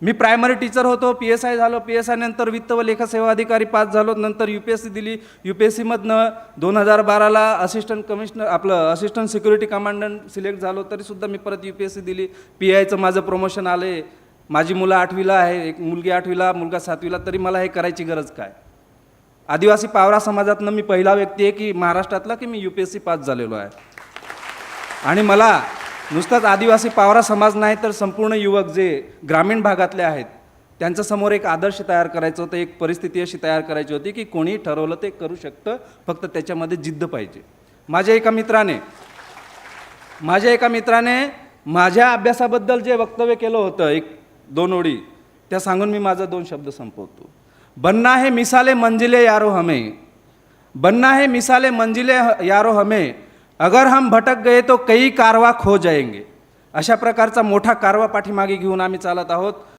मी primary teacher होतो, PSI झालो, PSI नंतर वित्त व लेखा सेवा अधिकारी पास झालो, नंतर UPSC दिली, UPSCमधनं 2012ला assistant commissioner assistant security commandant select झालो, तरीसुद्धा मी परत UPSC दिली. PIचं माझं प्रमोशन आले. माझी मुलं 8वीला आहे, एक मुलगी 8वीला, मुलगा 7वीला, तरी मला हे करायची गरज काय? आदिवासी पावरा समाजातनं मी पहिला व्यक्ती आहे की महाराष्ट्रातला की मी UPSC पास झालेलो आहे. आणि मला नुसताच आदिवासी पावरा समाज नाही तर संपूर्ण युवक जे ग्रामीण भागातले आहेत त्यांच्यासमोर एक आदर्श तयार करायचं होतं, एक परिस्थिती अशी तयार करायची होती की कोणी ठरवलं ते करू शकतं, फक्त त्याच्यामध्ये जिद्द पाहिजे. माझ्या एका मित्राने माझ्या अभ्यासाबद्दल जे वक्तव्य केलं होतं, एक 2 ओळी त्या सांगून मी माझा 2 शब्द संपवतो. बनना है मिसाले मंजिले यारो हमें, बनना है मिसाले मंजिले यारो हमें, अगर हम भटक गए तो कई कारवा खो जाएंगे. अशा प्रकारचा मोठा कारवा पाठीमागे घेऊन आम्ही चालत आहोत.